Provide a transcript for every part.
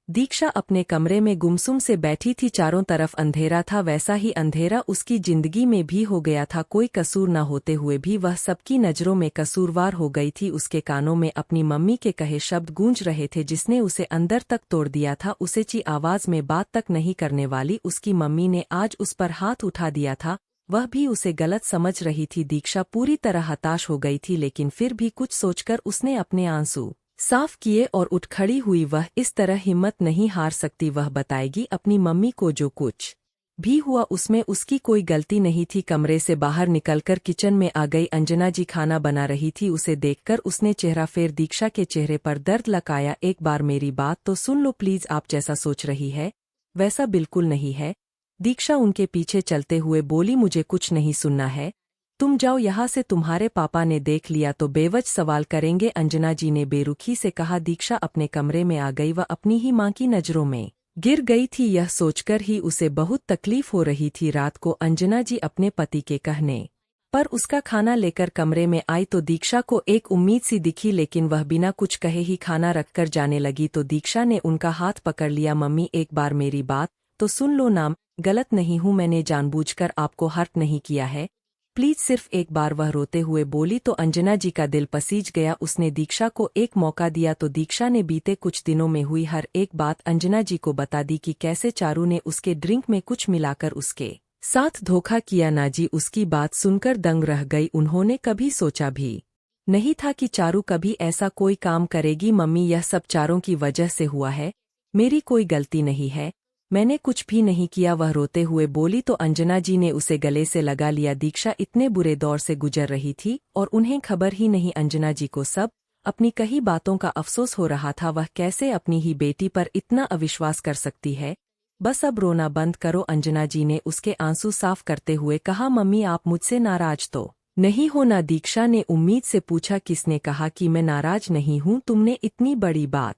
दीक्षा अपने कमरे में गुमसुम से बैठी थी। चारों तरफ अंधेरा था, वैसा ही अंधेरा उसकी जिंदगी में भी हो गया था। कोई कसूर न होते हुए भी वह सबकी नज़रों में कसूरवार हो गई थी। उसके कानों में अपनी मम्मी के कहे शब्द गूंज रहे थे जिसने उसे अंदर तक तोड़ दिया था। उसे ची आवाज में बात तक नहीं करने वाली उसकी मम्मी ने आज उस पर हाथ उठा दिया था। वह भी उसे गलत समझ रही थी। दीक्षा पूरी तरह हताश हो गई थी, लेकिन फिर भी कुछ सोचकर उसने अपने आंसू साफ किए और उठ खड़ी हुई। वह इस तरह हिम्मत नहीं हार सकती। वह बताएगी अपनी मम्मी को जो कुछ भी हुआ उसमें उसकी कोई गलती नहीं थी। कमरे से बाहर निकलकर किचन में आ गई अंजना जी खाना बना रही थी। उसे देखकर उसने चेहरा फेर दीक्षा के चेहरे पर दर्द लकाया। एक बार मेरी बात तो सुन लो प्लीज, आप जैसा सोच रही है वैसा बिल्कुल नहीं है। दीक्षा उनके पीछे चलते हुए बोली, मुझे कुछ नहीं सुनना है, तुम जाओ यहाँ से, तुम्हारे पापा ने देख लिया तो बेवजह सवाल करेंगे। अंजना जी ने बेरुखी से कहा। दीक्षा अपने कमरे में आ गई। वह अपनी ही मां की नज़रों में गिर गई थी। यह सोचकर ही उसे बहुत तकलीफ हो रही थी। रात को अंजना जी अपने पति के कहने पर उसका खाना लेकर कमरे में आई तो दीक्षा को एक उम्मीद सी दिखी, लेकिन वह बिना कुछ कहे ही खाना रखकर जाने लगी तो दीक्षा ने उनका हाथ पकड़ लिया। मम्मी एक बार मेरी बात तो सुन लो ना, गलत नहीं हूँ, मैंने जानबूझकर आपको हर्ट नहीं किया है, प्लीज सिर्फ एक बार, वह रोते हुए बोली तो अंजना जी का दिल पसीज गया। उसने दीक्षा को एक मौका दिया तो दीक्षा ने बीते कुछ दिनों में हुई हर एक बात अंजना जी को बता दी कि कैसे चारू ने उसके ड्रिंक में कुछ मिलाकर उसके साथ धोखा किया। ना जी उसकी बात सुनकर दंग रह गई। उन्होंने कभी सोचा भी नहीं था कि चारू कभी ऐसा कोई काम करेगी। मम्मी यह सब चारों की वजह से हुआ है, मेरी कोई गलती नहीं है, मैंने कुछ भी नहीं किया, वह रोते हुए बोली तो अंजना जी ने उसे गले से लगा लिया। दीक्षा इतने बुरे दौर से गुजर रही थी और उन्हें खबर ही नहीं। अंजना जी को सब अपनी कही बातों का अफसोस हो रहा था। वह कैसे अपनी ही बेटी पर इतना अविश्वास कर सकती है। बस अब रोना बंद करो, अंजना जी ने उसके आंसू साफ करते हुए कहा। मम्मी आप मुझसे नाराज तो नहीं हो ना? दीक्षा ने उम्मीद से पूछा। किसने कहा कि मैं नाराज नहीं हूँ, तुमने इतनी बड़ी बात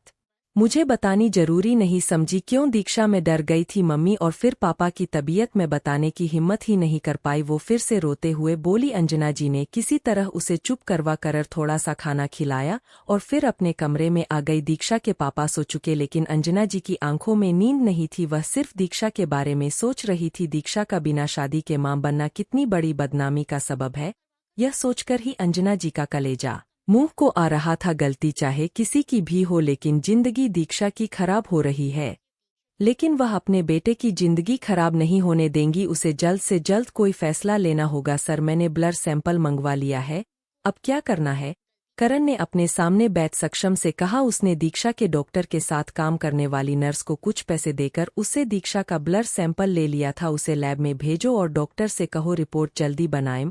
मुझे बतानी जरूरी नहीं समझी क्यों? दीक्षा में डर गई थी मम्मी, और फिर पापा की तबीयत में बताने की हिम्मत ही नहीं कर पाई। वो फिर से रोते हुए बोली। अंजना जी ने किसी तरह उसे चुप करवा कर थोड़ा सा खाना खिलाया और फिर अपने कमरे में आ गई। दीक्षा के पापा सो चुके, लेकिन अंजना जी की आंखों में नींद नहीं थी। वह सिर्फ दीक्षा के बारे में सोच रही थी। दीक्षा का बिना शादी के मां बनना कितनी बड़ी बदनामी का सबब है, यह सोचकर ही अंजना जी का कलेजा मुंह को आ रहा था। गलती चाहे किसी की भी हो, लेकिन जिंदगी दीक्षा की खराब हो रही है, लेकिन वह अपने बेटे की जिंदगी खराब नहीं होने देंगी। उसे जल्द से जल्द कोई फैसला लेना होगा। सर मैंने ब्लड सैंपल मंगवा लिया है, अब क्या करना है? करण ने अपने सामने बैठ सक्षम से कहा। उसने दीक्षा के डॉक्टर के साथ काम करने वाली नर्स को कुछ पैसे देकर उससे दीक्षा का ब्लड सैंपल ले लिया था। उसे लैब में भेजो और डॉक्टर से कहो रिपोर्ट जल्दी बनाएं,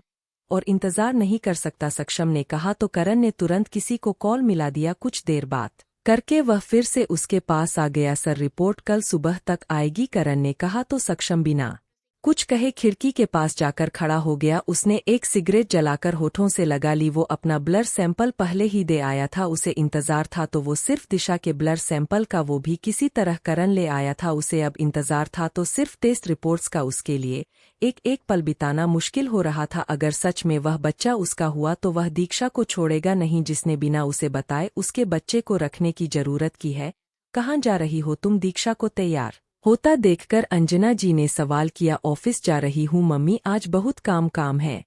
और इंतजार नहीं कर सकता, सक्षम ने कहा तो करण ने तुरंत किसी को कॉल मिला दिया। कुछ देर बात करके वह फिर से उसके पास आ गया। सर रिपोर्ट कल सुबह तक आएगी, करण ने कहा तो सक्षम बिना कुछ कहे खिड़की के पास जाकर खड़ा हो गया। उसने एक सिगरेट जलाकर होठों से लगा ली। वो अपना ब्लड सैंपल पहले ही दे आया था, उसे इंतजार था तो वो सिर्फ दिशा के ब्लड सैंपल का, वो भी किसी तरह करण ले आया था। उसे अब इंतजार था तो सिर्फ टेस्ट रिपोर्ट्स का। उसके लिए एक एक पल बिताना मुश्किल हो रहा था। अगर सच में वह बच्चा उसका हुआ तो वह दीक्षा को छोड़ेगा नहीं, जिसने बिना उसे बताए उसके बच्चे को रखने की जरूरत की है। कहाँ जा रही हो तुम? दीक्षा को तैयार होता देखकर अंजना जी ने सवाल किया। ऑफिस जा रही हूँ मम्मी, आज बहुत काम है।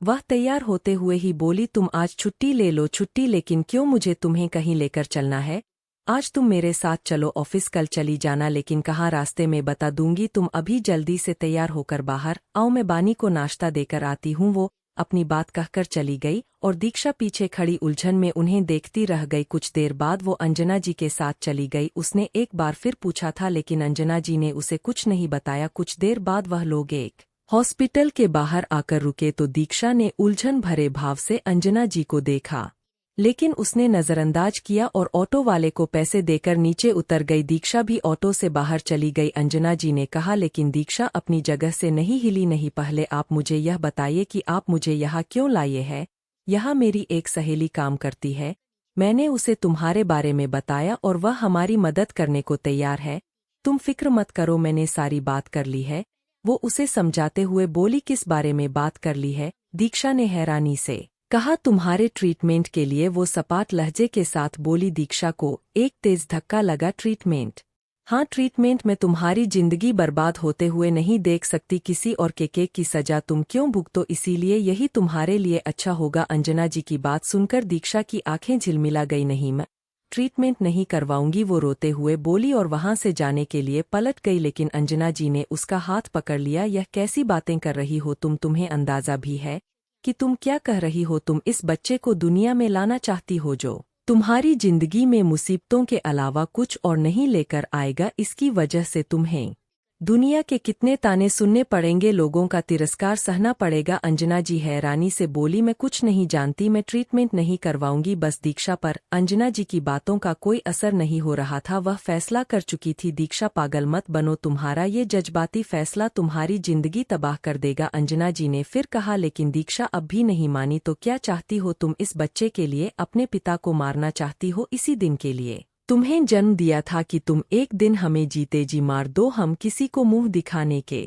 वह तैयार होते हुए ही बोली। तुम आज छुट्टी ले लो। छुट्टी? लेकिन क्यों? मुझे तुम्हें कहीं लेकर चलना है, आज तुम मेरे साथ चलो ऑफिस, कल चली जाना। लेकिन कहाँ? रास्ते में बता दूंगी, तुम अभी जल्दी से तैयार होकर बाहर आओ, मैं बानी को नाश्ता देकर आती हूँ। वो अपनी बात कहकर चली गई और दीक्षा पीछे खड़ी उलझन में उन्हें देखती रह गई। कुछ देर बाद वो अंजना जी के साथ चली गई। उसने एक बार फिर पूछा था, लेकिन अंजना जी ने उसे कुछ नहीं बताया। कुछ देर बाद वह लोग एक हॉस्पिटल के बाहर आकर रुके तो दीक्षा ने उलझन भरे भाव से अंजना जी को देखा, लेकिन उसने नजरअंदाज किया और ऑटो वाले को पैसे देकर नीचे उतर गई। दीक्षा भी ऑटो से बाहर चली गई। अंजना जी ने कहा, लेकिन दीक्षा अपनी जगह से नहीं हिली। नहीं, पहले आप मुझे यह बताइए कि आप मुझे यहाँ क्यों लाए हैं? यहाँ मेरी एक सहेली काम करती है, मैंने उसे तुम्हारे बारे में बताया और वह हमारी मदद करने को तैयार है। तुम फिक्र मत करो, मैंने सारी बात कर ली है, वो उसे समझाते हुए बोली। किस बारे में बात कर ली है? दीक्षा ने हैरानी से कहा। तुम्हारे ट्रीटमेंट के लिए, वो सपाट लहजे के साथ बोली। दीक्षा को एक तेज धक्का लगा। ट्रीटमेंट? हाँ, ट्रीटमेंट में तुम्हारी जिंदगी बर्बाद होते हुए नहीं देख सकती किसी और के केक की सजा तुम क्यों भुगतो, इसीलिए यही तुम्हारे लिए अच्छा होगा। अंजना जी की बात सुनकर दीक्षा की आंखें झिलमिला गई। नहीं, मैं ट्रीटमेंट नहीं करवाऊंगी, वो रोते हुए बोली और वहां से जाने के लिए पलट गई। लेकिन अंजना जी ने उसका हाथ पकड़ लिया। यह कैसी बातें कर रही हो तुम? तुम्हें अंदाजा भी है कि तुम क्या कह रही हो? तुम इस बच्चे को दुनिया में लाना चाहती हो जो तुम्हारी जिंदगी में मुसीबतों के अलावा कुछ और नहीं लेकर आएगा। इसकी वजह से तुम्हें दुनिया के कितने ताने सुनने पड़ेंगे, लोगों का तिरस्कार सहना पड़ेगा। अंजना जी हैरानी से बोली, मैं कुछ नहीं जानती, मैं ट्रीटमेंट नहीं करवाऊंगी। बस दीक्षा पर अंजना जी की बातों का कोई असर नहीं हो रहा था। वह फैसला कर चुकी थी। दीक्षा, पागल मत बनो, तुम्हारा ये जज्बाती फैसला तुम्हारी जिंदगी तबाह कर देगा। अंजना जी ने फिर कहा। लेकिन दीक्षा अब भी नहीं मानी। तो क्या चाहती हो तुम? इस बच्चे के लिए अपने पिता को मारना चाहती हो? इसी दिन के लिए तुम्हें जन्म दिया था कि तुम एक दिन हमें जीते जी मार दो। हम किसी को मुंह दिखाने के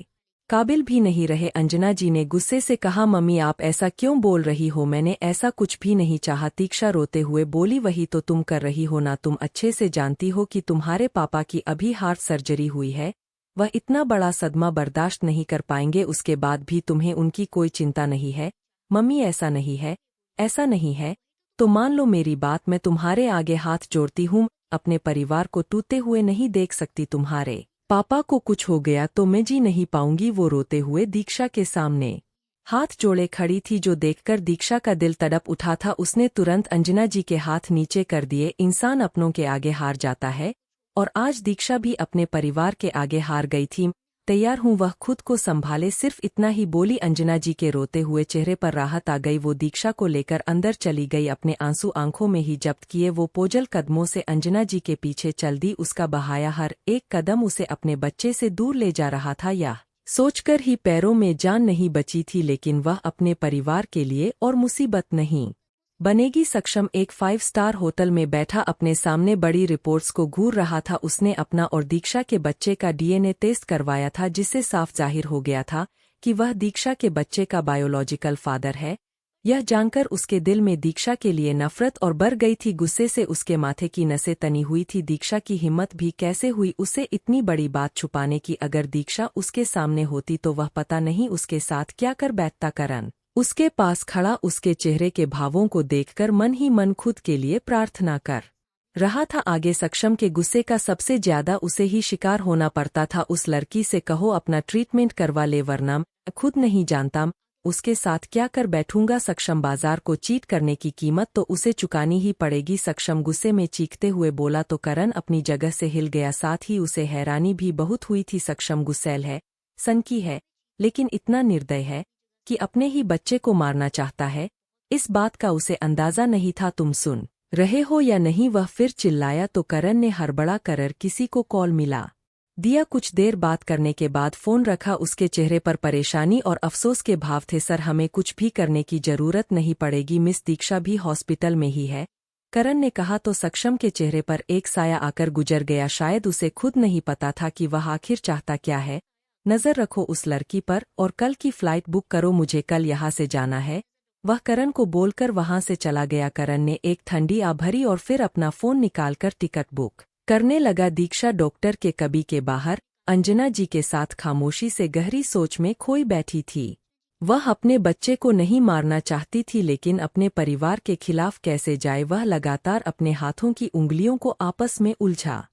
काबिल भी नहीं रहे। अंजना जी ने गुस्से से कहा, मम्मी आप ऐसा क्यों बोल रही हो? मैंने ऐसा कुछ भी नहीं चाहा। दीक्षा रोते हुए बोली, वही तो तुम कर रही हो ना। तुम अच्छे से जानती हो कि तुम्हारे पापा की अभी हार्ट सर्जरी हुई है। वह इतना बड़ा सदमा बर्दाश्त नहीं कर पाएंगे। उसके बाद भी तुम्हें उनकी कोई चिंता नहीं है। मम्मी ऐसा नहीं है, ऐसा नहीं है तो मान लो मेरी बात। मैं तुम्हारे आगे हाथ जोड़ती हूँ, अपने परिवार को टूटते हुए नहीं देख सकती। तुम्हारे पापा को कुछ हो गया तो मैं जी नहीं पाऊंगी। वो रोते हुए दीक्षा के सामने हाथ जोड़े खड़ी थी, जो देखकर दीक्षा का दिल तड़प उठा था। उसने तुरंत अंजना जी के हाथ नीचे कर दिए। इंसान अपनों के आगे हार जाता है और आज दीक्षा भी अपने परिवार के आगे हार गई थी। तैयार हूँ, वह खुद को संभाले, सिर्फ इतना ही बोली। अंजना जी के रोते हुए चेहरे पर राहत आ गई। वो दीक्षा को लेकर अंदर चली गई। अपने आंसू आंखों में ही जब्त किए वो पोजल कदमों से अंजना जी के पीछे चल दी। उसका बहाया हर एक कदम उसे अपने बच्चे से दूर ले जा रहा था। यह सोचकर ही पैरों में जान नहीं बची थी, लेकिन वह अपने परिवार के लिए और मुसीबत नहीं बनेगी। सक्षम एक 5 स्टार होटल में बैठा अपने सामने बड़ी रिपोर्ट्स को घूर रहा था। उसने अपना और दीक्षा के बच्चे का डीएनए टेस्ट करवाया था, जिससे साफ जाहिर हो गया था कि वह दीक्षा के बच्चे का बायोलॉजिकल फादर है। यह जानकर उसके दिल में दीक्षा के लिए नफरत और बढ़ गई थी। गुस्से से उसके माथे की नसें तनी हुई थी। दीक्षा की हिम्मत भी कैसे हुई उसे इतनी बड़ी बात छुपाने की? अगर दीक्षा उसके सामने होती तो वह पता नहीं उसके साथ क्या कर बैठता। करण उसके पास खड़ा उसके चेहरे के भावों को देखकर मन ही मन खुद के लिए प्रार्थना कर रहा था। आगे सक्षम के गुस्से का सबसे ज्यादा उसे ही शिकार होना पड़ता था। उस लड़की से कहो अपना ट्रीटमेंट करवा ले, वरना मैं खुद नहीं जानता उसके साथ क्या कर बैठूंगा। सक्षम बाजार को चीट करने की कीमत तो उसे चुकानी ही पड़ेगी। सक्षम गुस्से में चीखते हुए बोला तो करण अपनी जगह से हिल गया। साथ ही उसे हैरानी भी बहुत हुई थी। सक्षम गुस्सैल है, सनकी है, लेकिन इतना निर्दय है कि अपने ही बच्चे को मारना चाहता है। इस बात का उसे अंदाजा नहीं था। तुम सुन रहे हो या नहीं? वह फिर चिल्लाया तो करण ने हड़बड़ा कर किसी को कॉल मिला दिया। कुछ देर बात करने के बाद फोन रखा। उसके चेहरे पर परेशानी और अफसोस के भाव थे। सर, हमें कुछ भी करने की जरूरत नहीं पड़ेगी, मिस दीक्षा भी हॉस्पिटल में ही है, करण ने कहा। तो सक्षम के चेहरे पर एक साया आकर गुजर गया। शायद उसे खुद नहीं पता था कि वह आखिर चाहता क्या है। नजर रखो उस लड़की पर और कल की फ्लाइट बुक करो, मुझे कल यहाँ से जाना है, वह करण को बोलकर वहां से चला गया। करण ने एक ठंडी आ भरी और फिर अपना फोन निकालकर टिकट बुक करने लगा। दीक्षा डॉक्टर के कबी के बाहर अंजना जी के साथ खामोशी से गहरी सोच में खोई बैठी थी। वह अपने बच्चे को नहीं मारना चाहती थी, लेकिन अपने परिवार के खिलाफ कैसे जाए? वह लगातार अपने हाथों की उंगलियों को आपस में उलझा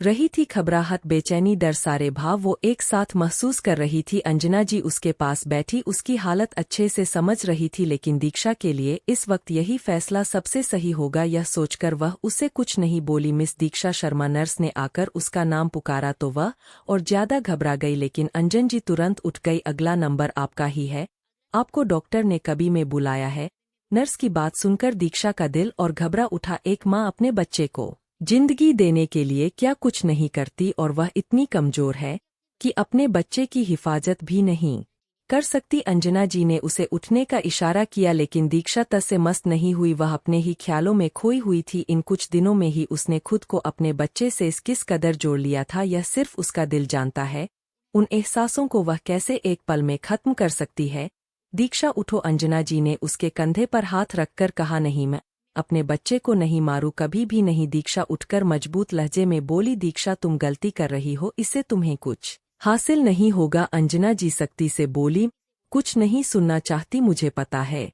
रही थी। घबराहट, बेचैनी, डर, सारे भाव वो एक साथ महसूस कर रही थी। अंजना जी उसके पास बैठी उसकी हालत अच्छे से समझ रही थी, लेकिन दीक्षा के लिए इस वक्त यही फैसला सबसे सही होगा, यह सोचकर वह उससे कुछ नहीं बोली। मिस दीक्षा शर्मा, नर्स ने आकर उसका नाम पुकारा तो वह और ज्यादा घबरा गई, लेकिन अंजन जी तुरंत उठ गई। अगला नंबर आपका ही है, आपको डॉक्टर ने कभी में बुलाया है। नर्स की बात सुनकर दीक्षा का दिल और घबरा उठा। एक माँ अपने बच्चे को जिंदगी देने के लिए क्या कुछ नहीं करती, और वह इतनी कमजोर है कि अपने बच्चे की हिफाजत भी नहीं कर सकती। अंजना जी ने उसे उठने का इशारा किया, लेकिन दीक्षा तस से मस्त नहीं हुई। वह अपने ही ख्यालों में खोई हुई थी। इन कुछ दिनों में ही उसने खुद को अपने बच्चे से किस कदर जोड़ लिया था, यह सिर्फ उसका दिल जानता है। उन एहसासों को वह कैसे एक पल में खत्म कर सकती है। दीक्षा उठो, अंजना जी ने उसके कंधे पर हाथ रखकर कहा। नहीं, मैं अपने बच्चे को नहीं मारू कभी भी नहीं। दीक्षा उठकर मजबूत लहजे में बोली, दीक्षा तुम गलती कर रही हो, इससे तुम्हें कुछ हासिल नहीं होगा। अंजना जी सख्ती से बोली, कुछ नहीं सुनना चाहती, मुझे पता है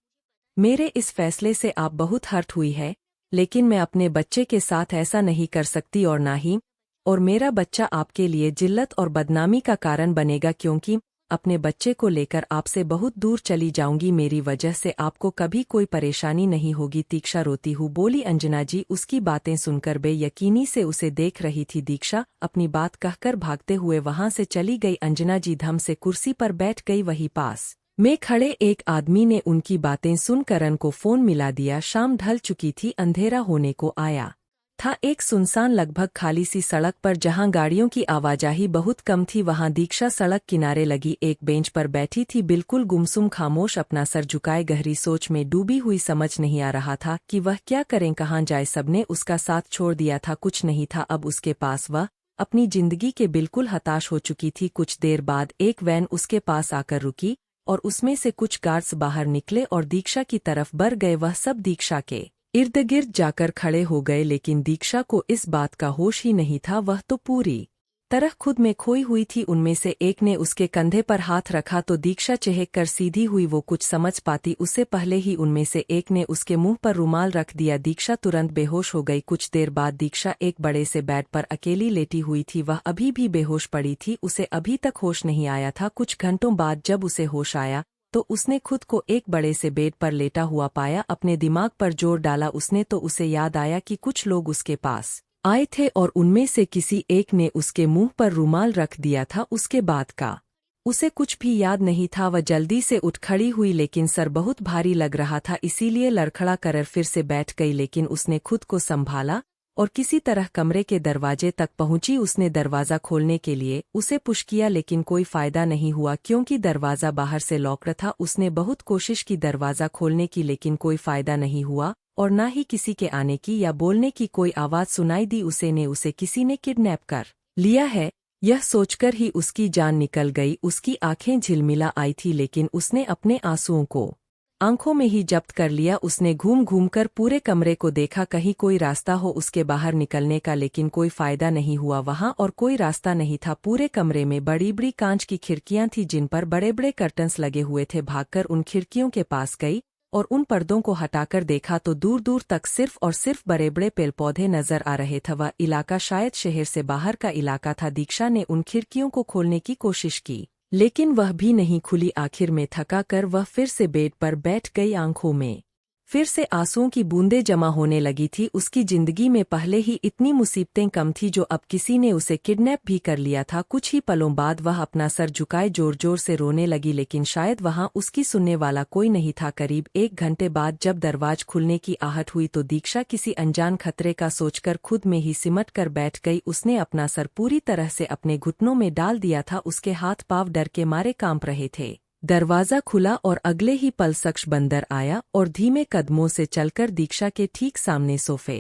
मेरे इस फैसले से आप बहुत हर्ट हुई है, लेकिन मैं अपने बच्चे के साथ ऐसा नहीं कर सकती और ना ही और मेरा बच्चा आपके लिए जिल्लत और बदनामी का कारण बनेगा, क्योंकि अपने बच्चे को लेकर आपसे बहुत दूर चली जाऊंगी। मेरी वजह से आपको कभी कोई परेशानी नहीं होगी। दीक्षा रोती हुई बोली। अंजना जी उसकी बातें सुनकर बेयकीनी से उसे देख रही थी। दीक्षा अपनी बात कहकर भागते हुए वहां से चली गई। अंजना जी धम से कुर्सी पर बैठ गई। वहीं पास में खड़े एक आदमी ने उनकी बातें सुन करण को फोन मिला दिया। शाम ढल चुकी थी, अंधेरा होने को आया था। एक सुनसान लगभग खाली सी सड़क पर जहां गाड़ियों की आवाजाही बहुत कम थी, वहां दीक्षा सड़क किनारे लगी एक बेंच पर बैठी थी, बिल्कुल गुमसुम खामोश, अपना सर झुकाए गहरी सोच में डूबी हुई। समझ नहीं आ रहा था कि वह क्या करें, कहाँ जाए। सबने उसका साथ छोड़ दिया था, कुछ नहीं था अब उसके पास। वह अपनी जिंदगी के बिल्कुल हताश हो चुकी थी। कुछ देर बाद एक वैन उसके पास आकर रुकी और उसमें से कुछ गार्ड्स बाहर निकले और दीक्षा की तरफ बढ़ गए। वह सब दीक्षा के इर्द गिर्द जाकर खड़े हो गए, लेकिन दीक्षा को इस बात का होश ही नहीं था। वह तो पूरी तरह खुद में खोई हुई थी। उनमें से एक ने उसके कंधे पर हाथ रखा तो दीक्षा चहक कर सीधी हुई। वो कुछ समझ पाती उससे पहले ही उनमें से एक ने उसके मुंह पर रुमाल रख दिया। दीक्षा तुरंत बेहोश हो गई। कुछ देर बाद दीक्षा एक बड़े से बेड पर अकेली लेटी हुई थी। वह अभी भी बेहोश पड़ी थी, उसे अभी तक होश नहीं आया था। कुछ घंटों बाद जब उसे होश आया तो उसने खुद को एक बड़े से बेड पर लेटा हुआ पाया। अपने दिमाग पर जोर डाला उसने तो उसे याद आया कि कुछ लोग उसके पास आए थे और उनमें से किसी एक ने उसके मुंह पर रुमाल रख दिया था। उसके बाद का उसे कुछ भी याद नहीं था। वह जल्दी से उठ खड़ी हुई, लेकिन सर बहुत भारी लग रहा था, इसीलिए लड़खड़ा कर फिर से बैठ गई। लेकिन उसने खुद को संभाला और किसी तरह कमरे के दरवाजे तक पहुंची। उसने दरवाज़ा खोलने के लिए उसे पुश किया, लेकिन कोई फायदा नहीं हुआ क्योंकि दरवाज़ा बाहर से लॉक था। उसने बहुत कोशिश की दरवाज़ा खोलने की, लेकिन कोई फायदा नहीं हुआ और ना ही किसी के आने की या बोलने की कोई आवाज़ सुनाई दी। उसे किसी ने किडनैप कर लिया है, यह सोचकर ही उसकी जान निकल गई। उसकी आंखें झिलमिला आई थी, लेकिन उसने अपने आंसुओं को आंखों में ही जब्त कर लिया। उसने घूम घूम कर पूरे कमरे को देखा, कहीं कोई रास्ता हो उसके बाहर निकलने का, लेकिन कोई फायदा नहीं हुआ वहां और कोई रास्ता नहीं था। पूरे कमरे में बड़ी बड़ी कांच की खिड़कियां थी जिन पर बड़े बड़े कर्टन्स लगे हुए थे। भागकर उन खिड़कियों के पास गई और उन पर्दों को हटाकर देखा तो दूर दूर तक सिर्फ और सिर्फ बड़े बड़े पेड़ पौधे नजर आ रहे थे। वह इलाका शायद शहर से बाहर का इलाका था। दीक्षा ने उन खिड़कियों को खोलने की कोशिश की, लेकिन वह भी नहीं खुली। आखिर में थका कर वह फिर से बेड पर बैठ गई। आंखों में फिर से आंसुओं की बूंदें जमा होने लगी थी। उसकी जिंदगी में पहले ही इतनी मुसीबतें कम थी, जो अब किसी ने उसे किडनैप भी कर लिया था। कुछ ही पलों बाद वह अपना सर झुकाए जोर जोर से रोने लगी, लेकिन शायद वहां उसकी सुनने वाला कोई नहीं था। करीब 1 घंटे बाद जब दरवाज खुलने की आहट हुई तो दीक्षा किसी अनजान खतरे का सोचकर खुद में ही सिमट कर बैठ गई। उसने अपना सर पूरी तरह से अपने घुटनों में डाल दिया था। उसके हाथ पांव डर के मारे कांप रहे थे। दरवाज़ा खुला और अगले ही पल शख्स बंदर आया और धीमे कदमों से चलकर दीक्षा के ठीक सामने सोफे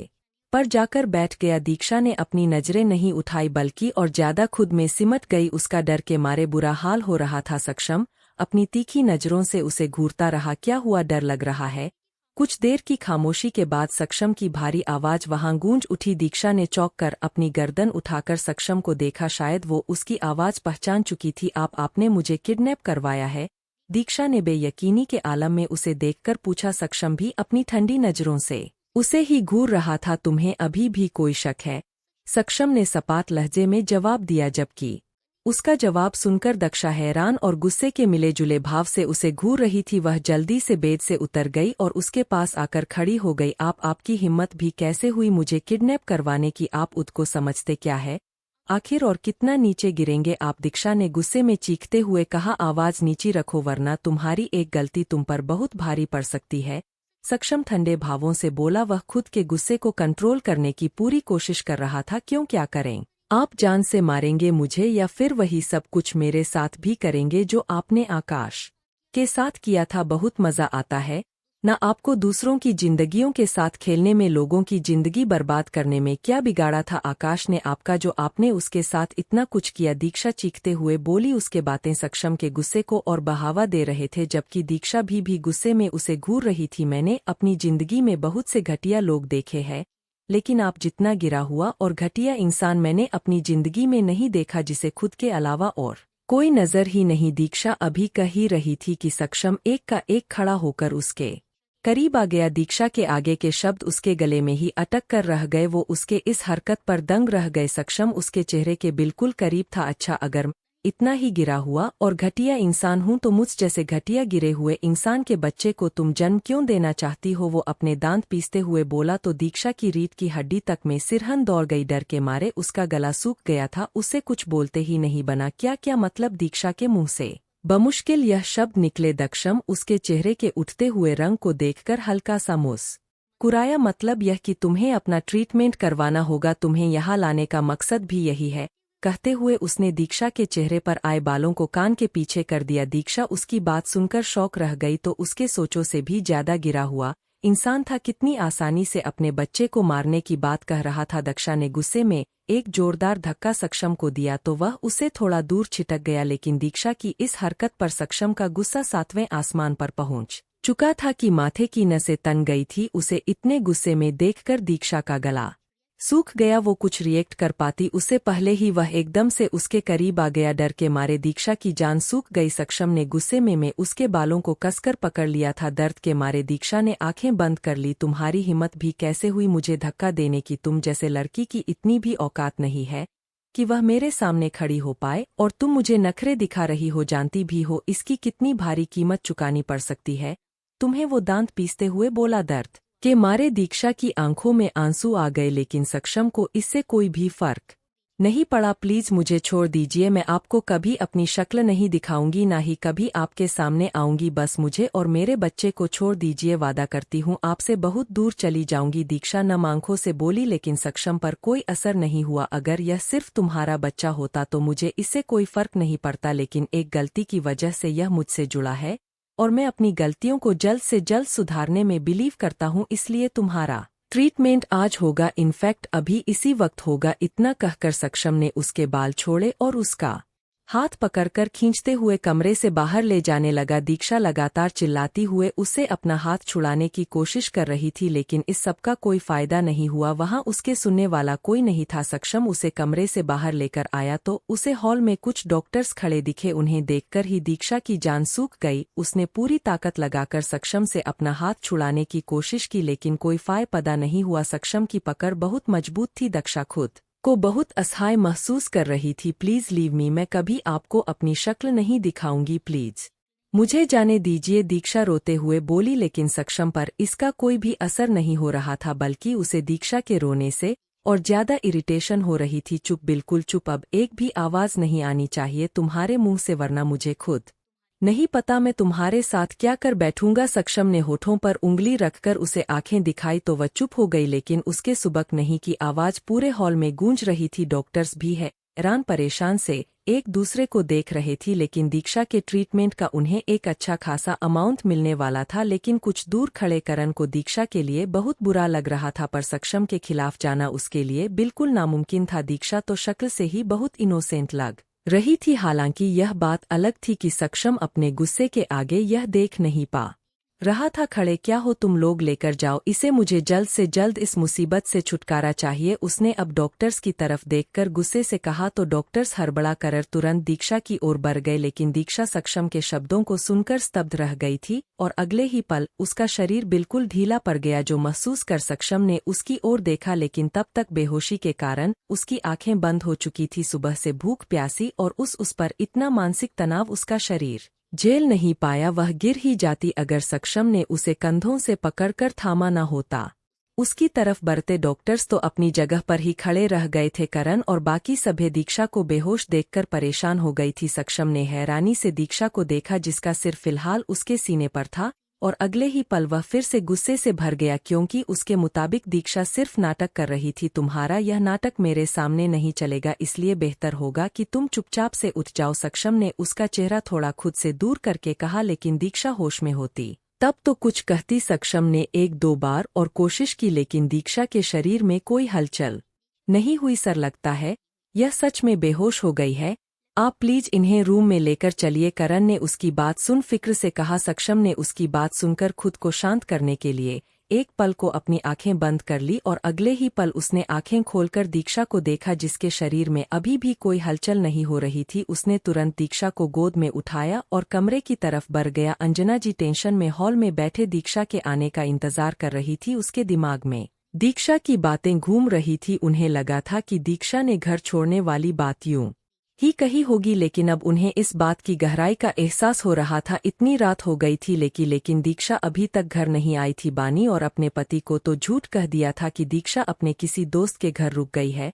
पर जाकर बैठ गया। दीक्षा ने अपनी नजरें नहीं उठाई बल्कि और ज्यादा खुद में सिमट गई। उसका डर के मारे बुरा हाल हो रहा था। सक्षम अपनी तीखी नजरों से उसे घूरता रहा। क्या हुआ, डर लग रहा है? कुछ देर की खामोशी के बाद सक्षम की भारी आवाज वहां गूंज उठी। दीक्षा ने चौंक कर अपनी गर्दन उठाकर सक्षम को देखा। शायद वो उसकी आवाज पहचान चुकी थी। आपने मुझे किडनैप करवाया है? दीक्षा ने बेयकीनी के आलम में उसे देखकर पूछा। सक्षम भी अपनी ठंडी नजरों से उसे ही घूर रहा था। तुम्हें अभी भी कोई शक है? सक्षम ने सपाट लहजे में जवाब दिया, जबकि उसका जवाब सुनकर दक्षा हैरान और गुस्से के मिले जुले भाव से उसे घूर रही थी। वह जल्दी से बेड से उतर गई और उसके पास आकर खड़ी हो गई। आपकी हिम्मत भी कैसे हुई मुझे किडनैप करवाने की? आप खुद को समझते क्या है आखिर, और कितना नीचे गिरेंगे आप? दीक्षा ने गुस्से में चीखते हुए कहा। आवाज नीची रखो वरना तुम्हारी एक गलती तुम पर बहुत भारी पड़ सकती है। सक्षम ठंडे भावों से बोला। वह खुद के गुस्से को कंट्रोल करने की पूरी कोशिश कर रहा था। क्यों, क्या करें आप? जान से मारेंगे मुझे या फिर वही सब कुछ मेरे साथ भी करेंगे जो आपने आकाश के साथ किया था? बहुत मजा आता है न आपको दूसरों की जिंदगियों के साथ खेलने में, लोगों की जिंदगी बर्बाद करने में क्या बिगाड़ा था आकाश ने आपका, जो आपने उसके साथ इतना कुछ किया। दीक्षा चीखते हुए बोली। उसके बातें सक्षम के गुस्से को और बढ़ावा दे रहे थे, जबकि दीक्षा भी गुस्से में उसे घूर रही थी। मैंने अपनी जिंदगी में बहुत से घटिया लोग देखे हैं, लेकिन आप जितना गिरा हुआ और घटिया इंसान मैंने अपनी जिंदगी में नहीं देखा, जिसे खुद के अलावा और कोई नजर ही नहीं। दीक्षा अभी कह ही रही थी कि सक्षम एक का एक खड़ा होकर उसके करीब आ गया। दीक्षा के आगे के शब्द उसके गले में ही अटक कर रह गए। वो उसके इस हरकत पर दंग रह गए। सक्षम उसके चेहरे के बिल्कुल करीब था। अच्छा, अगर इतना ही गिरा हुआ और घटिया इंसान हूं तो मुझ जैसे घटिया गिरे हुए इंसान के बच्चे को तुम जन्म क्यों देना चाहती हो? वो अपने दांत पीसते हुए बोला तो दीक्षा की रीढ़ की हड्डी तक में सिरहन दौड़ गई। डर के मारे उसका गला सूख गया था। उससे कुछ बोलते ही नहीं बना। क्या क्या मतलब? दीक्षा के मुंह से बमुश्किल यह शब्द निकले। दक्षम उसके चेहरे के उठते हुए रंग को देखकर हल्का सा मुस्कुराया। मतलब यह कि तुम्हें अपना ट्रीटमेंट करवाना होगा, तुम्हें यहाँ लाने का मकसद भी यही है। कहते हुए उसने दीक्षा के चेहरे पर आए बालों को कान के पीछे कर दिया। दीक्षा उसकी बात सुनकर शौक रह गई, तो उसके सोचों से भी ज्यादा गिरा हुआ इंसान था। कितनी आसानी से अपने बच्चे को मारने की बात कह रहा था। दक्षा ने गुस्से में एक जोरदार धक्का सक्षम को दिया तो वह उसे थोड़ा दूर छिटक गया, लेकिन दीक्षा की इस हरकत पर सक्षम का गुस्सा 7वें आसमान पर पहुंच चुका था कि माथे की नसें तन गई थी। उसे इतने गुस्से में देखकर दीक्षा का गला सूख गया। वो कुछ रिएक्ट कर पाती उससे पहले ही वह एकदम से उसके करीब आ गया। डर के मारे दीक्षा की जान सूख गई। सक्षम ने गुस्से में उसके बालों को कसकर पकड़ लिया था। दर्द के मारे दीक्षा ने आंखें बंद कर ली। तुम्हारी हिम्मत भी कैसे हुई मुझे धक्का देने की? तुम जैसे लड़की की इतनी भी औकात नहीं है कि वह मेरे सामने खड़ी हो पाए, और तुम मुझे नखरे दिखा रही हो। जानती भी हो इसकी कितनी भारी कीमत चुकानी पड़ सकती है तुम्हें? वो दांत पीसते हुए बोला। दर्द के मारे दीक्षा की आंखों में आंसू आ गए, लेकिन सक्षम को इससे कोई भी फर्क नहीं पड़ा। प्लीज मुझे छोड़ दीजिए, मैं आपको कभी अपनी शक्ल नहीं दिखाऊंगी, ना ही कभी आपके सामने आऊंगी। बस मुझे और मेरे बच्चे को छोड़ दीजिए, वादा करती हूँ आपसे बहुत दूर चली जाऊंगी। दीक्षा नम आंखों से बोली, लेकिन सक्षम पर कोई असर नहीं हुआ। अगर यह सिर्फ तुम्हारा बच्चा होता तो मुझे इससे कोई फर्क नहीं पड़ता, लेकिन एक गलती की वजह से यह मुझसे जुड़ा है और मैं अपनी गलतियों को जल्द से जल्द सुधारने में बिलीव करता हूँ, इसलिए तुम्हारा ट्रीटमेंट आज होगा, इनफैक्ट अभी इसी वक्त होगा। इतना कहकर सक्षम ने उसके बाल छोड़े और उसका हाथ पकड़कर खींचते हुए कमरे से बाहर ले जाने लगा। दीक्षा लगातार चिल्लाती हुए उससे अपना हाथ छुड़ाने की कोशिश कर रही थी, लेकिन इस सब का कोई फायदा नहीं हुआ। वहां उसके सुनने वाला कोई नहीं था। सक्षम उसे कमरे से बाहर लेकर आया तो उसे हॉल में कुछ डॉक्टर्स खड़े दिखे। उन्हें देखकर ही दीक्षा की जान सूख गई। उसने पूरी ताकत लगाकर सक्षम से अपना हाथ छुड़ाने की कोशिश की, लेकिन कोई फायदा नहीं हुआ। सक्षम की पकड़ बहुत मजबूत थी। दक्षा खुद को बहुत असहाय महसूस कर रही थी। प्लीज लीव मी, मैं कभी आपको अपनी शक्ल नहीं दिखाऊंगी, प्लीज मुझे जाने दीजिए, दीक्षा रोते हुए बोली। लेकिन सक्षम पर इसका कोई भी असर नहीं हो रहा था, बल्कि उसे दीक्षा के रोने से और ज्यादा इरिटेशन हो रही थी। चुप, बिल्कुल चुप, अब एक भी आवाज नहीं आनी चाहिए तुम्हारे मुंह से, वरना मुझे खुद नहीं पता मैं तुम्हारे साथ क्या कर बैठूंगा। सक्षम ने होठों पर उंगली रखकर उसे आंखें दिखाई तो वह चुप हो गई, लेकिन उसके सुबक नहीं की आवाज पूरे हॉल में गूंज रही थी। डॉक्टर्स भी हैरान परेशान से एक दूसरे को देख रहे थी, लेकिन दीक्षा के ट्रीटमेंट का उन्हें एक अच्छा खासा अमाउंट मिलने वाला था। लेकिन कुछ दूर खड़े करण को दीक्षा के लिए बहुत बुरा लग रहा था, पर सक्षम के खिलाफ जाना उसके लिए बिल्कुल नामुमकिन था। दीक्षा तो शक्ल से ही बहुत इनोसेंट लग रही थी, हालांकि यह बात अलग थी कि सक्षम अपने गुस्से के आगे यह देख नहीं पा रहा था। खड़े क्या हो तुम लोग, लेकर जाओ इसे, मुझे जल्द से जल्द इस मुसीबत से छुटकारा चाहिए। उसने अब डॉक्टर्स की तरफ देखकर गुस्से से कहा तो डॉक्टर्स हड़बड़ा कर तुरंत दीक्षा की ओर बढ़ गए, लेकिन दीक्षा सक्षम के शब्दों को सुनकर स्तब्ध रह गई थी और अगले ही पल उसका शरीर बिल्कुल ढीला पड़ गया। जो महसूस कर सक्षम ने उसकी ओर देखा, लेकिन तब तक बेहोशी के कारण उसकी आंखें बंद हो चुकी थी। सुबह से भूख प्यासी और उस पर इतना मानसिक तनाव उसका शरीर झेल नहीं पाया। वह गिर ही जाती अगर सक्षम ने उसे कंधों से पकड़कर थामा न होता। उसकी तरफ बढ़ते डॉक्टर्स तो अपनी जगह पर ही खड़े रह गए थे। करण और बाकी सभी दीक्षा को बेहोश देखकर परेशान हो गई थी। सक्षम ने हैरानी से दीक्षा को देखा, जिसका सिर फिलहाल उसके सीने पर था, और अगले ही पल वह फिर से गुस्से से भर गया, क्योंकि उसके मुताबिक दीक्षा सिर्फ नाटक कर रही थी। तुम्हारा यह नाटक मेरे सामने नहीं चलेगा, इसलिए बेहतर होगा कि तुम चुपचाप से उठ जाओ। सक्षम ने उसका चेहरा थोड़ा खुद से दूर करके कहा, लेकिन दीक्षा होश में होती तब तो कुछ कहती सक्षम ने एक दो बार और कोशिश की, लेकिन दीक्षा के शरीर में कोई हलचल नहीं हुई। सर, लगता है यह सच में बेहोश हो गई है। आप प्लीज इन्हें रूम में लेकर चलिए, करण ने उसकी बात सुन फिक्र से कहा। सक्षम ने उसकी बात सुनकर खुद को शांत करने के लिए एक पल को अपनी आंखें बंद कर ली और अगले ही पल उसने आंखें खोलकर दीक्षा को देखा, जिसके शरीर में अभी भी कोई हलचल नहीं हो रही थी। उसने तुरंत दीक्षा को गोद में उठाया और कमरे की तरफ बढ़ गया। अंजना जी टेंशन में हॉल में बैठे दीक्षा के आने का इंतजार कर रही थी। उसके दिमाग में दीक्षा की बातें घूम रही थी। उन्हें लगा था कि दीक्षा ने घर छोड़ने वाली बात यूं ही कही होगी, लेकिन अब उन्हें इस बात की गहराई का एहसास हो रहा था। इतनी रात हो गई थी लेकिन दीक्षा अभी तक घर नहीं आई थी। बानी और अपने पति को तो झूठ कह दिया था कि दीक्षा अपने किसी दोस्त के घर रुक गई है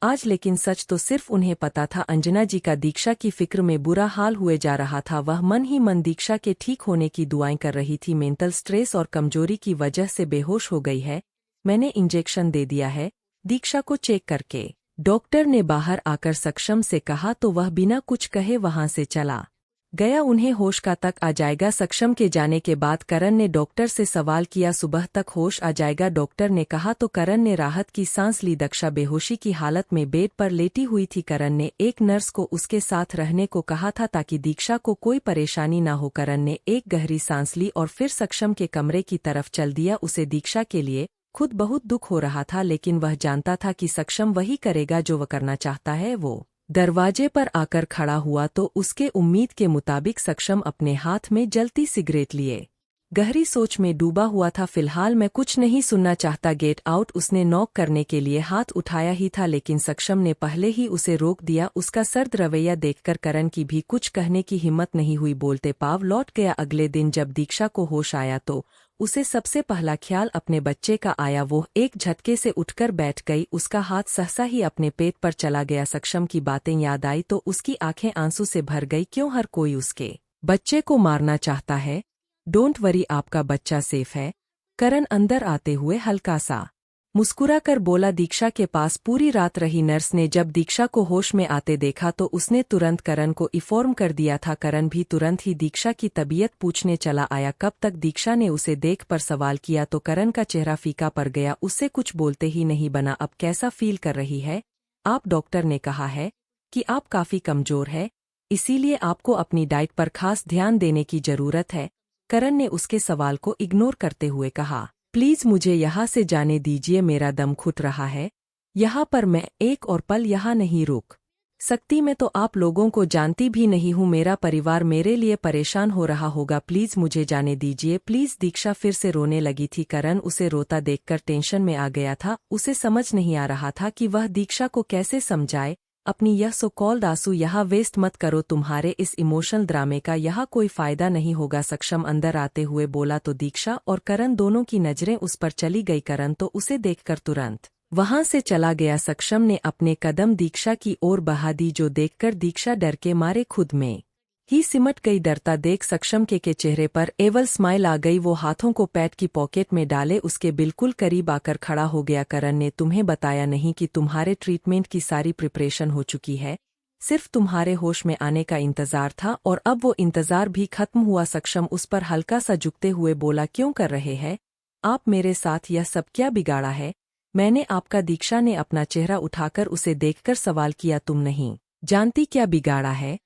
आज, लेकिन सच तो सिर्फ उन्हें पता था। अंजना जी का दीक्षा की फिक्र में बुरा हाल हुए जा रहा था। वह मन ही मन दीक्षा के ठीक होने की दुआएं कर रही थी। मेंटल स्ट्रेस और कमजोरी की वजह से बेहोश हो गई है। मैंने इंजेक्शन दे दिया है, दीक्षा को चेक करके डॉक्टर ने बाहर आकर सक्षम से कहा, तो वह बिना कुछ कहे वहां से चला गया। उन्हें होश का तक आ जाएगा। सक्षम के जाने के बाद करण ने डॉक्टर से सवाल किया, सुबह तक होश आ जाएगा डॉक्टर ने कहा। तो करण ने राहत की सांस ली। दक्षा बेहोशी की हालत में बेड पर लेटी हुई थी। करण ने एक नर्स को उसके साथ रहने को कहा था ताकि दीक्षा को कोई परेशानी ना हो। करण ने एक गहरी सांस ली और फिर सक्षम के कमरे की तरफ चल दिया। उसे दीक्षा के लिए खुद बहुत दुख हो रहा था, लेकिन वह जानता था कि सक्षम वही करेगा जो वह करना चाहता है। वो दरवाजे पर आकर खड़ा हुआ तो उसके उम्मीद के मुताबिक सक्षम अपने हाथ में जलती सिगरेट लिए गहरी सोच में डूबा हुआ था। फिलहाल मैं कुछ नहीं सुनना चाहता, गेट आउट। उसने नॉक करने के लिए हाथ उठाया ही था, लेकिन सक्षम ने पहले ही उसे रोक दिया। उसका सर्द रवैया देखकर करण की भी कुछ कहने की हिम्मत नहीं हुई। बोलते पाव लौट गया। अगले दिन जब दीक्षा को होश आया तो उसे सबसे पहला ख्याल अपने बच्चे का आया। वो एक झटके से उठकर बैठ गई। उसका हाथ सहसा ही अपने पेट पर चला गया। सक्षम की बातें याद आई तो उसकी आंखें आंसू से भर गई। क्यों हर कोई उसके बच्चे को मारना चाहता है? डोंट वरी, आपका बच्चा सेफ है। करण अंदर आते हुए हल्का सा मुस्कुराकर बोला। दीक्षा के पास पूरी रात रही नर्स ने जब दीक्षा को होश में आते देखा तो उसने तुरंत करण को इन्फॉर्म कर दिया था। करण भी तुरंत ही दीक्षा की तबीयत पूछने चला आया। कब तक? दीक्षा ने उसे देख पर सवाल किया तो करण का चेहरा फीका पड़ गया। उससे कुछ बोलते ही नहीं बना। अब कैसा फील कर रही है आप? डॉक्टर ने कहा है कि आप काफी कमजोर है, इसीलिए आपको अपनी डाइट पर खास ध्यान देने की जरूरत है। करण ने उसके सवाल को इग्नोर करते हुए कहा, प्लीज मुझे यहाँ से जाने दीजिए, मेरा दम घुट रहा है यहाँ पर। मैं एक और पल यहाँ नहीं रुक सकती। मैं तो आप लोगों को जानती भी नहीं हूँ। मेरा परिवार मेरे लिए परेशान हो रहा होगा। प्लीज मुझे जाने दीजिए प्लीज। दीक्षा फिर से रोने लगी थी। करण उसे रोता देखकर टेंशन में आ गया था। उसे समझ नहीं आ रहा था कि वह दीक्षा को कैसे समझाए। अपनी यह सो कॉल्ड आंसू यहाँ वेस्ट मत करो, तुम्हारे इस इमोशनल ड्रामे का यहाँ कोई फायदा नहीं होगा। सक्षम अंदर आते हुए बोला तो दीक्षा और करण दोनों की नजरें उस पर चली गई। करण तो उसे देखकर तुरंत वहां से चला गया। सक्षम ने अपने कदम दीक्षा की ओर बढ़ा दी, जो देखकर दीक्षा डर के मारे खुद में ही सिमट गई। डरता देख सक्षम के चेहरे पर एवल स्माइल आ गई। वो हाथों को पैट की पॉकेट में डाले उसके बिल्कुल करीब आकर खड़ा हो गया। करण ने तुम्हें बताया नहीं कि तुम्हारे ट्रीटमेंट की सारी प्रिपरेशन हो चुकी है, सिर्फ तुम्हारे होश में आने का इंतजार था और अब वो इंतजार भी खत्म हुआ। सक्षम उस पर हल्का सा झुकते हुए बोला, क्यों कर रहे हैं आप मेरे साथ? यह सब क्या बिगाड़ा है मैंने आपका? दीक्षा ने अपना चेहरा उठाकर उसे देखकर सवाल किया, तुम नहीं जानती क्या बिगाड़ा है?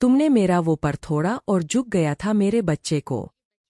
तुमने मेरा वो पर थोड़ा और झुक गया था। मेरे बच्चे को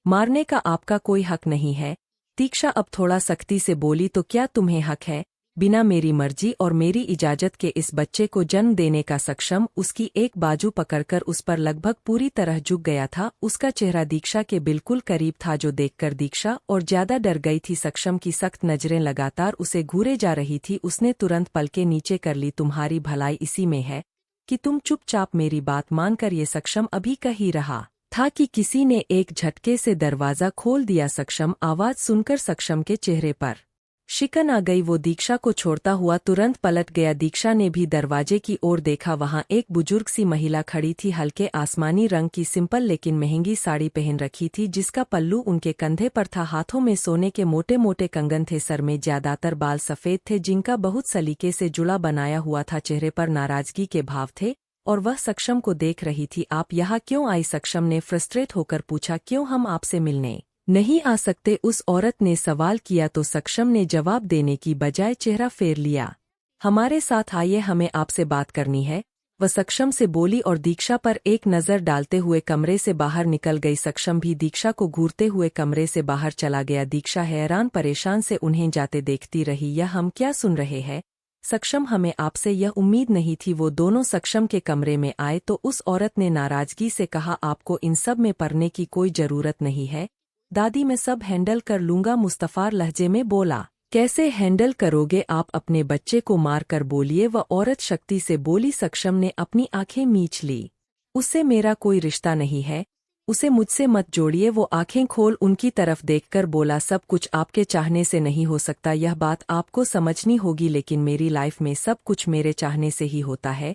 मारने का आपका कोई हक नहीं है। दीक्षा अब थोड़ा सख्ती से बोली, तो क्या तुम्हें हक है बिना मेरी मर्जी और मेरी इजाजत के इस बच्चे को जन्म देने का? सक्षम उसकी एक बाजू पकड़कर उस पर लगभग पूरी तरह झुक गया था। उसका चेहरा दीक्षा के बिल्कुल करीब था, जो देखकर दीक्षा और ज्यादा डर गई थी। सक्षम की सख्त नजरें लगातार उसे घूरे जा रही थी। उसने तुरंत पलकें नीचे कर ली। तुम्हारी भलाई इसी में है कि तुम चुपचाप मेरी बात मानकर ये सक्षम अभी कह ही रहा था कि किसी ने एक झटके से दरवाजा खोल दिया। सक्षम आवाज सुनकर सक्षम के चेहरे पर शिकन आ गई। वो दीक्षा को छोड़ता हुआ तुरंत पलट गया। दीक्षा ने भी दरवाजे की ओर देखा। वहां एक बुजुर्ग सी महिला खड़ी थी। हल्के आसमानी रंग की सिंपल लेकिन महंगी साड़ी पहन रखी थी, जिसका पल्लू उनके कंधे पर था। हाथों में सोने के मोटे मोटे कंगन थे। सर में ज्यादातर बाल सफेद थे, जिनका बहुत सलीके से जुड़ा बनाया हुआ था। चेहरे पर नाराजगी के भाव थे और वह सक्षम को देख रही थी। आप यहाँ क्यों आई? सक्षम ने फ्रस्ट्रेट होकर पूछा। क्यों? हम आपसे मिलने नहीं आ सकते? उस औरत ने सवाल किया तो सक्षम ने जवाब देने की बजाय चेहरा फेर लिया। हमारे साथ आइए, हमें आपसे बात करनी है, वह सक्षम से बोली और दीक्षा पर एक नज़र डालते हुए कमरे से बाहर निकल गई। सक्षम भी दीक्षा को घूरते हुए कमरे से बाहर चला गया। दीक्षा हैरान परेशान से उन्हें जाते देखती रही। यह हम क्या सुन रहे हैं? सक्षम, हमें आपसे यह उम्मीद नहीं थी। वो दोनों सक्षम के कमरे में आए तो उस औरत ने नाराजगी से कहा, आपको इन सब में पड़ने की कोई जरूरत नहीं है दादी, मैं सब हैंडल कर लूंगा। मुस्तफार लहजे में बोला। कैसे हैंडल करोगे आप? अपने बच्चे को मार कर बोलिए, वह औरत शक्ति से बोली। सक्षम ने अपनी आंखें मींच ली। उससे मेरा कोई रिश्ता नहीं है, उसे मुझसे मत जोड़िए। वो आंखें खोल उनकी तरफ देखकर बोला, सब कुछ आपके चाहने से नहीं हो सकता, यह बात आपको समझनी होगी, लेकिन मेरी लाइफ में सब कुछ मेरे चाहने से ही होता है।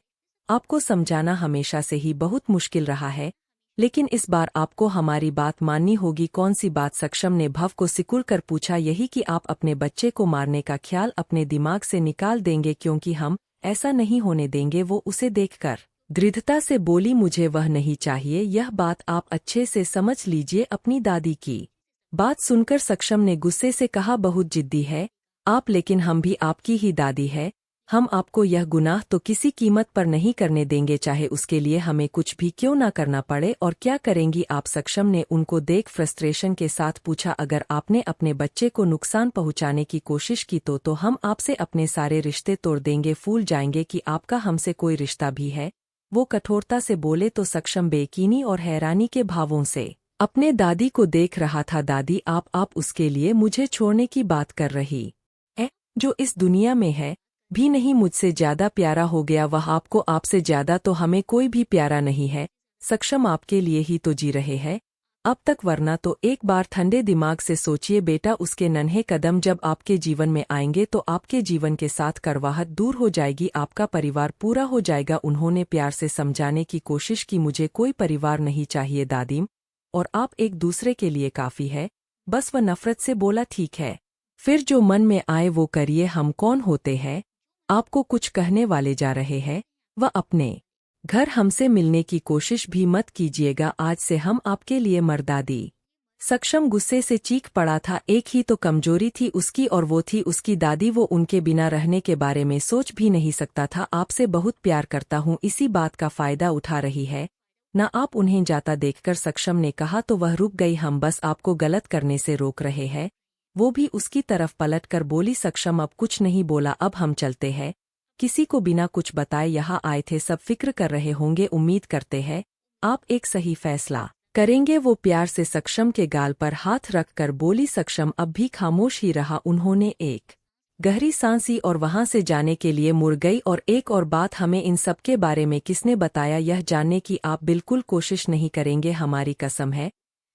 आपको समझाना हमेशा से ही बहुत मुश्किल रहा है, लेकिन इस बार आपको हमारी बात माननी होगी। कौन सी बात? सक्षम ने भव को सिकुड़ कर पूछा। यही कि आप अपने बच्चे को मारने का ख्याल अपने दिमाग से निकाल देंगे, क्योंकि हम ऐसा नहीं होने देंगे। वो उसे देखकर दृढ़ता से बोली, मुझे वह नहीं चाहिए। यह बात आप अच्छे से समझ लीजिए। अपनी दादी की बात सुनकर सक्षम ने गुस्से से कहा, बहुत जिद्दी है आप, लेकिन हम भी आपकी ही दादी है। हम आपको यह गुनाह तो किसी कीमत पर नहीं करने देंगे, चाहे उसके लिए हमें कुछ भी क्यों ना करना पड़े। और क्या करेंगी आप? सक्षम ने उनको देख फ्रस्ट्रेशन के साथ पूछा, अगर आपने अपने बच्चे को नुकसान पहुंचाने की कोशिश की तो हम आपसे अपने सारे रिश्ते तोड़ देंगे। भूल जाएंगे कि आपका हमसे कोई रिश्ता भी है। वो कठोरता से बोले तो सक्षम बेयकीनी और हैरानी के भावों से अपने दादी को देख रहा था। दादी, आप उसके लिए मुझे छोड़ने की बात कर रही है, जो इस दुनिया में है भी नहीं मुझसे ज्यादा प्यारा हो गया। वह आपको आपसे ज्यादा तो हमें कोई भी प्यारा नहीं है। सक्षम, आपके लिए ही तो जी रहे हैं अब तक, वरना तो एक बार ठंडे दिमाग से सोचिए बेटा। उसके नन्हे कदम जब आपके जीवन में आएंगे तो आपके जीवन के साथ कड़वाहट दूर हो जाएगी, आपका परिवार पूरा हो जाएगा। उन्होंने प्यार से समझाने की कोशिश की, मुझे कोई परिवार नहीं चाहिए दादीम, और आप एक दूसरे के लिए काफी है। बस वह नफरत से बोला, ठीक है, फिर जो मन में आए वो करिए। हम कौन होते हैं आपको कुछ कहने वाले? जा रहे हैं वह अपने घर, हमसे मिलने की कोशिश भी मत कीजिएगा। आज से हम आपके लिए मर्दादी। सक्षम गुस्से से चीख पड़ा था। एक ही तो कमजोरी थी उसकी, और वो थी उसकी दादी। वो उनके बिना रहने के बारे में सोच भी नहीं सकता था। आपसे बहुत प्यार करता हूँ, इसी बात का फायदा उठा रही है ना आप? उन्हें जाता देखकर सक्षम ने कहा तो वह रुक गई। हम बस आपको गलत करने से रोक रहे हैं। वो भी उसकी तरफ पलट कर बोली। सक्षम अब कुछ नहीं बोला। अब हम चलते हैं, किसी को बिना कुछ बताए यहाँ आए थे, सब फिक्र कर रहे होंगे। उम्मीद करते हैं आप एक सही फैसला करेंगे। वो प्यार से सक्षम के गाल पर हाथ रखकर बोली। सक्षम अब भी खामोश ही रहा। उन्होंने एक गहरी सांसी और वहां से जाने के लिए मुड़ गई। और एक और बात, हमें इन सब के बारे में किसने बताया यह जानने की आप बिल्कुल कोशिश नहीं करेंगे, हमारी कसम है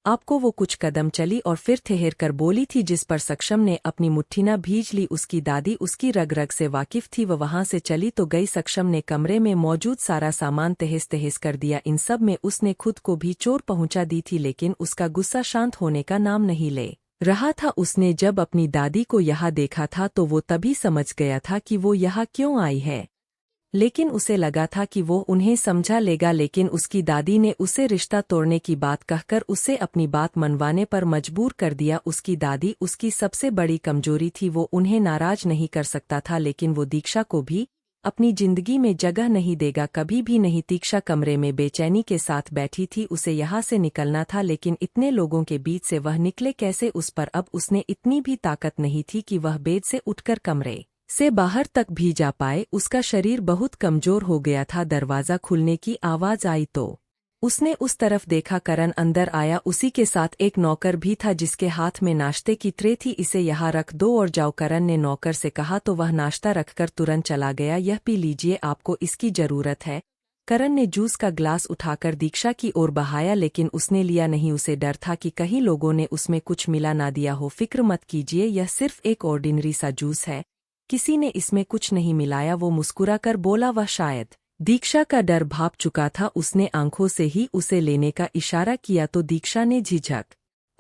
आपको। वो कुछ कदम चली और फिर ठहर कर बोली थी, जिस पर सक्षम ने अपनी मुट्ठीना भीज ली। उसकी दादी उसकी रग रग से वाकिफ थी। वह वहां से चली तो गई। सक्षम ने कमरे में मौजूद सारा सामान तहस तहस कर दिया। इन सब में उसने खुद को भी चोट पहुंचा दी थी, लेकिन उसका गुस्सा शांत होने का नाम नहीं ले रहा था। उसने जब अपनी दादी को यहाँ देखा था तो वो तभी समझ गया था कि वो यहाँ क्यों आई है, लेकिन उसे लगा था कि वो उन्हें समझा लेगा। लेकिन उसकी दादी ने उसे रिश्ता तोड़ने की बात कहकर उसे अपनी बात मनवाने पर मजबूर कर दिया। उसकी दादी उसकी सबसे बड़ी कमजोरी थी, वो उन्हें नाराज नहीं कर सकता था, लेकिन वो दीक्षा को भी अपनी जिंदगी में जगह नहीं देगा, कभी भी नहीं। दीक्षा कमरे में बेचैनी के साथ बैठी थी। उसे यहाँ से निकलना था, लेकिन इतने लोगों के बीच से वह निकले कैसे? उस पर अब उसने इतनी भी ताकत नहीं थी कि वह बेड से उठकर कमरे से बाहर तक भी जा पाए। उसका शरीर बहुत कमजोर हो गया था। दरवाजा खुलने की आवाज आई तो उसने उस तरफ देखा। करण अंदर आया, उसी के साथ एक नौकर भी था जिसके हाथ में नाश्ते की ट्रे थी। इसे यहाँ रख दो और जाओ, करण ने नौकर से कहा तो वह नाश्ता रखकर तुरंत चला गया। यह पी लीजिए, आपको इसकी जरूरत है। करण ने जूस का ग्लास उठाकर दीक्षा की ओर बहाया, लेकिन उसने लिया नहीं। उसे डर था कि कहीं लोगों ने उसमें कुछ मिला ना दिया हो। फिक्र मत कीजिए, यह सिर्फ एक ऑर्डिनरी सा जूस है, किसी ने इसमें कुछ नहीं मिलाया। वो मुस्कुराकर बोला। वह शायद दीक्षा का डर भाप चुका था। उसने आंखों से ही उसे लेने का इशारा किया तो दीक्षा ने झिझक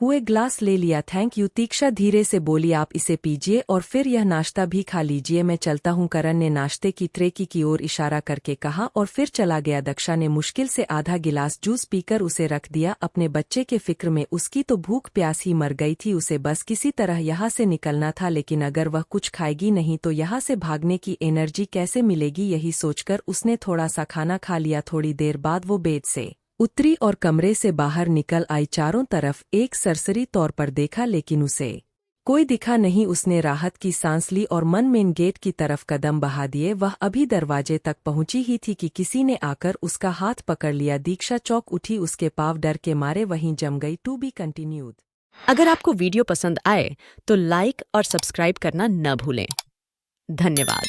हुए ग्लास ले लिया। थैंक यू, तीक्षा धीरे से बोली। आप इसे पीजिए और फिर यह नाश्ता भी खा लीजिए। मैं चलता हूँ, करण ने नाश्ते की ट्रे की ओर इशारा करके कहा और फिर चला गया। दक्षा ने मुश्किल से आधा गिलास जूस पीकर उसे रख दिया। अपने बच्चे के फिक्र में उसकी तो भूख प्यास ही मर गई थी। उसे बस किसी तरह यहाँ से निकलना था, लेकिन अगर वह कुछ खाएगी नहीं तो यहाँ से भागने की एनर्जी कैसे मिलेगी। यही सोचकर उसने थोड़ा सा खाना खा लिया। थोड़ी देर बाद वो बेड से उतरी और कमरे से बाहर निकल आई। चारों तरफ एक सरसरी तौर पर देखा, लेकिन उसे कोई दिखा नहीं। उसने राहत की सांस ली और मन मेन गेट की तरफ कदम बढ़ा दिए। वह अभी दरवाजे तक पहुंची ही थी कि किसी ने आकर उसका हाथ पकड़ लिया। दीक्षा चौंक उठी, उसके पाँव डर के मारे वहीं जम गई। To be continued. अगर आपको वीडियो पसंद आए तो लाइक और सब्सक्राइब करना न भूलें। धन्यवाद।